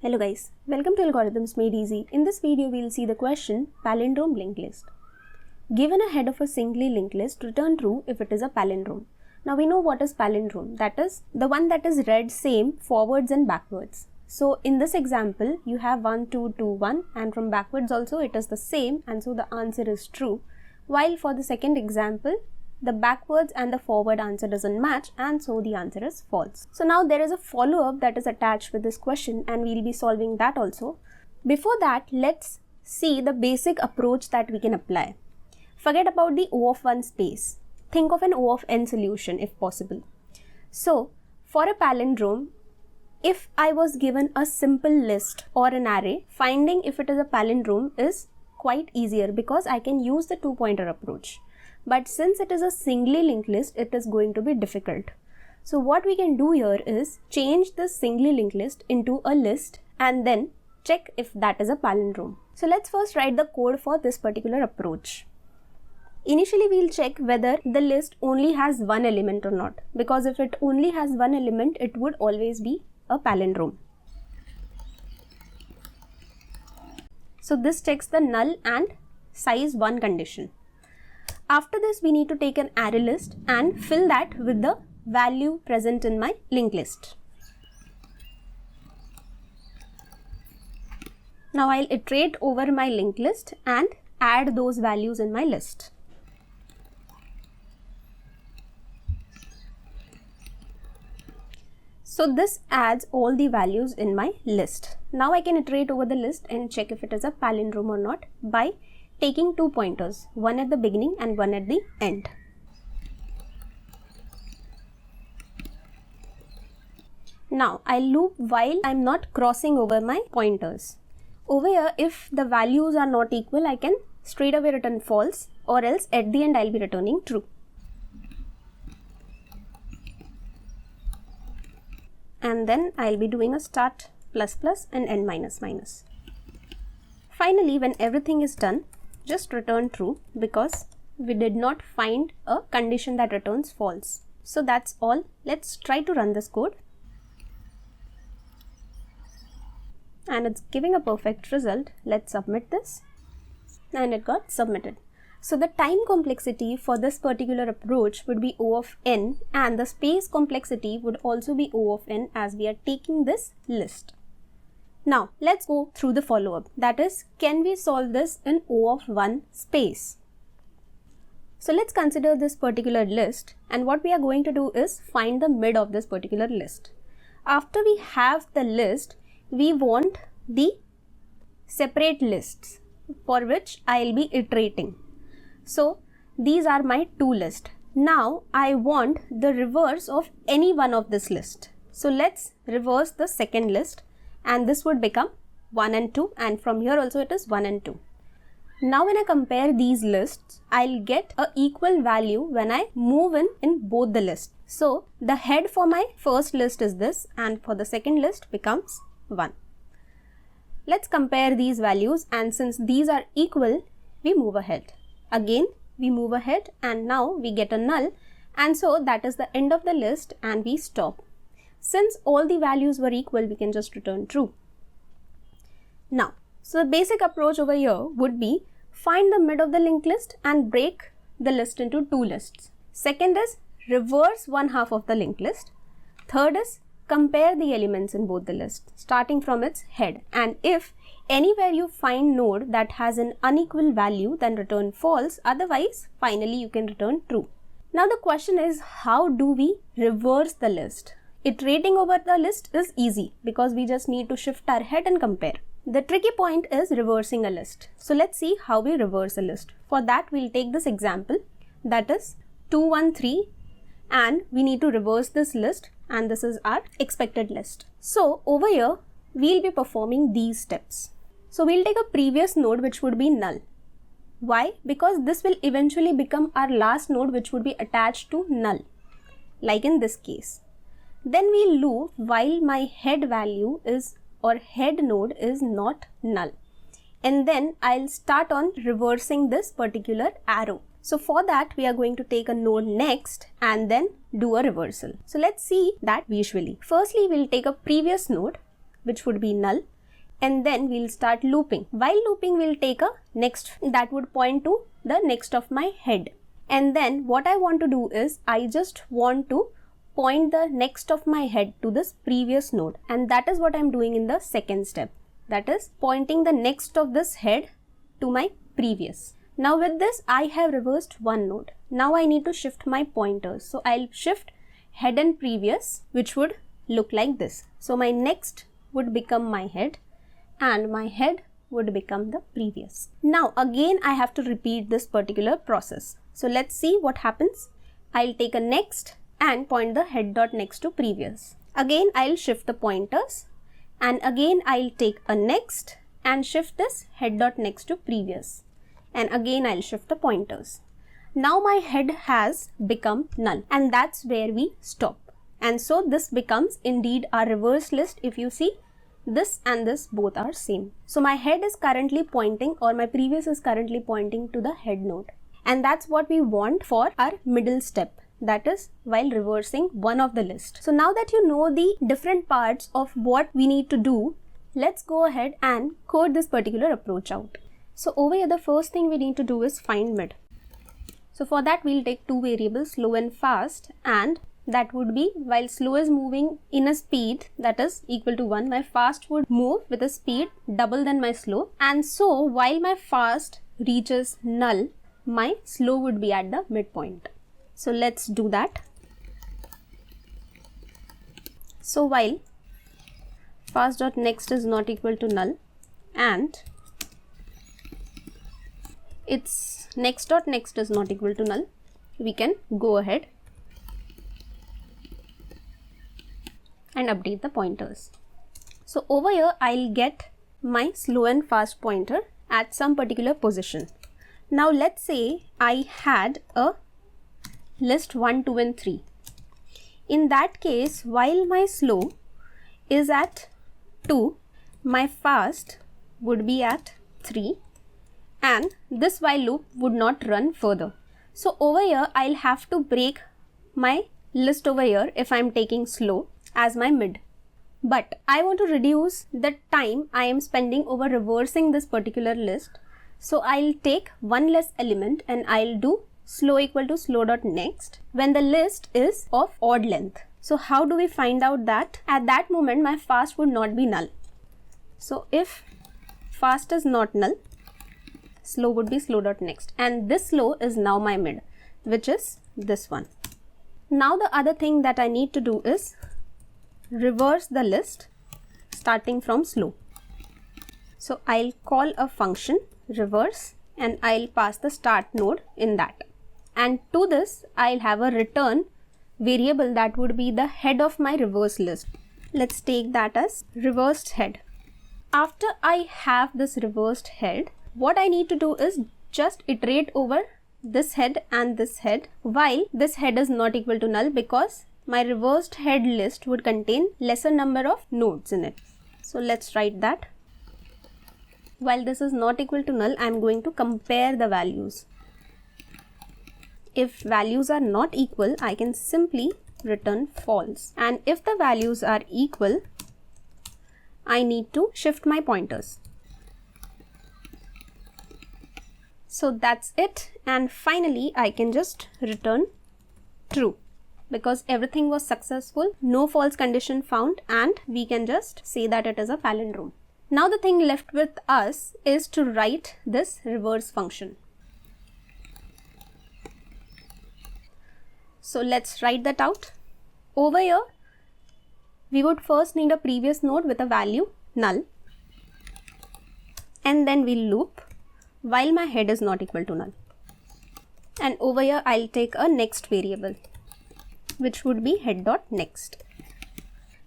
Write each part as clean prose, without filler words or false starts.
Hello guys, welcome to Algorithms Made Easy. In this video, we'll see the question palindrome linked list. Given a head of a singly linked list, return true if it is a palindrome. Now we know what is palindrome. That is the one that is read same forwards and backwards. So in this example, you have 1, 2, 2, 1 and from backwards also it is the same and so the answer is true. While for the second example, the backwards and the forward answer doesn't match and so the answer is false. So now there is a follow-up that is attached with this question and we'll be solving that also. Before that, let's see the basic approach that we can apply. Forget about the O of 1 space. Think of an O of n solution if possible. So for a palindrome, if I was given a simple list or an array, finding if it is a palindrome is quite easier because I can use the two-pointer approach. But since it is a singly linked list, it is going to be difficult. So what we can do here is change the singly linked list into a list and then check if that is a palindrome. So let's first write the code for this particular approach. Initially, we'll check whether the list only has one element or not, because if it only has one element, it would always be a palindrome. So this checks the null and size 1 condition. After this, we need to take an array list and fill that with the value present in my linked list. Now I'll iterate over my linked list and add those values in my list. So this adds all the values in my list. Now I can iterate over the list and check if it is a palindrome or not by taking two pointers, one at the beginning and one at the end. Now I'll loop while I'm not crossing over my pointers. Over here, if the values are not equal, I can straight away return false, or else at the end I'll be returning true. And then I'll be doing a start plus plus and end minus minus. Finally, when everything is done, just return true because we did not find a condition that returns false. So that's all. Let's try to run this code. And it's giving a perfect result. Let's submit this. And it got submitted. So the time complexity for this particular approach would be O of n and the space complexity would also be O of n as we are taking this list. Now, let's go through the follow-up. That is, can we solve this in O of 1 space? So let's consider this particular list and what we are going to do is find the mid of this particular list. After we have the list, we want the separate lists for which I'll be iterating. So these are my two lists. Now I want the reverse of any one of this list. So let's reverse the second list. And this would become 1 and 2 and from here also it is 1 and 2. Now when I compare these lists, I'll get a equal value when I move in both the lists. So the head for my first list is this and for the second list becomes 1. Let's compare these values and since these are equal, we move ahead. Again, we move ahead and now we get a null and so that is the end of the list and we stop. Since all the values were equal, we can just return true. Now, so the basic approach over here would be find the mid of the linked list and break the list into two lists. Second is reverse one half of the linked list. Third is compare the elements in both the lists starting from its head. And if anywhere you find node that has an unequal value, then return false. Otherwise, finally you can return true. Now the question is, how do we reverse the list? Iterating over the list is easy because we just need to shift our head and compare. The tricky point is reversing a list. So let's see how we reverse a list. For that, we'll take this example that is 2, 1, 3 and we need to reverse this list and this is our expected list. So over here, we'll be performing these steps. So we'll take a previous node which would be null. Why? Because this will eventually become our last node which would be attached to null, like in this case. Then we'll loop while my head value is or head node is not null. And then I'll start on reversing this particular arrow. So for that, we are going to take a node next and then do a reversal. So let's see that visually. Firstly, we'll take a previous node which would be null, and then we'll start looping. While looping, we'll take a next that would point to the next of my head. And then what I want to do is I just want to point the next of my head to this previous node, and that is what I'm doing in the second step. That is pointing the next of this head to my previous. Now with this, I have reversed one node. Now I need to shift my pointers. So I'll shift head and previous, which would look like this. So my next would become my head and my head would become the previous. Now again, I have to repeat this particular process. So let's see what happens. I'll take a next and point the head dot next to previous. Again, I'll shift the pointers, and again I'll take a next and shift this head dot next to previous. And again I'll shift the pointers. Now my head has become null, and that's where we stop. And so this becomes indeed our reverse list. If you see, this and this both are same. So my head is currently pointing, or my previous is currently pointing to the head node. And that's what we want for our middle step. That is while reversing one of the list. So now that you know the different parts of what we need to do, let's go ahead and code this particular approach out. So over here, the first thing we need to do is find mid. So for that, we'll take two variables, slow and fast, and that would be while slow is moving in a speed that is equal to 1, my fast would move with a speed double than my slow. And so while my fast reaches null, my slow would be at the midpoint. So let's do that. So while fast dot next is not equal to null and its next dot next is not equal to null, we can go ahead and update the pointers. So over here, I'll get my slow and fast pointer at some particular position. Now let's say I had a list 1, 2 and 3. In that case, while my slow is at 2, my fast would be at 3, and this while loop would not run further. So over here, I'll have to break my list over here if I'm taking slow as my mid. But I want to reduce the time I am spending over reversing this particular list. So I'll take one less element and I'll do slow equal to slow dot next when the list is of odd length. So how do we find out that? At that moment, my fast would not be null. So if fast is not null, slow would be slow dot next, and this slow is now my mid, which is this one. Now the other thing that I need to do is reverse the list starting from slow. So I'll call a function reverse and I'll pass the start node in that. And to this, I'll have a return variable that would be the head of my reverse list. Let's take that as reversed head. After I have this reversed head, what I need to do is just iterate over this head and this head while this head is not equal to null, because my reversed head list would contain lesser number of nodes in it. So let's write that. While this is not equal to null, I am going to compare the values. If values are not equal, I can simply return false. And if the values are equal, I need to shift my pointers. So that's it. And finally, I can just return true because everything was successful, no false condition found, and we can just say that it is a palindrome. Now the thing left with us is to write this reverse function. So let's write that out. Over here, we would first need a previous node with a value null, and then we'll loop while my head is not equal to null. And over here, I'll take a next variable, which would be head dot next.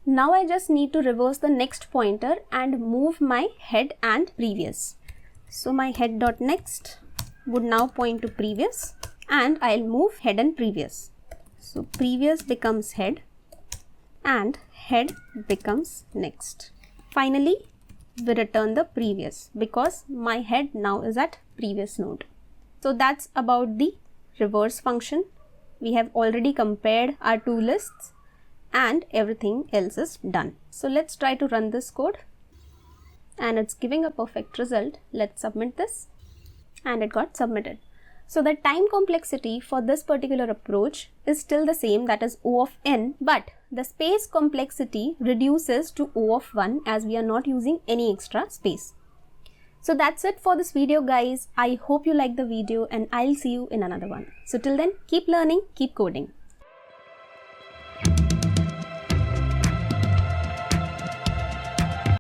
Now I just need to reverse the next pointer and move my head and previous. So my head dot next would now point to previous, and I'll move head and previous. So previous becomes head and head becomes next. Finally, we return the previous because my head now is at previous node. So that's about the reverse function. We have already compared our two lists, and everything else is done. So let's try to run this code, and it's giving a perfect result. Let's submit this, and it got submitted. So the time complexity for this particular approach is still the same, that is O of n, but the space complexity reduces to O of 1 as we are not using any extra space. So that's it for this video, guys. I hope you liked the video, and I'll see you in another one. So till then, keep learning, keep coding.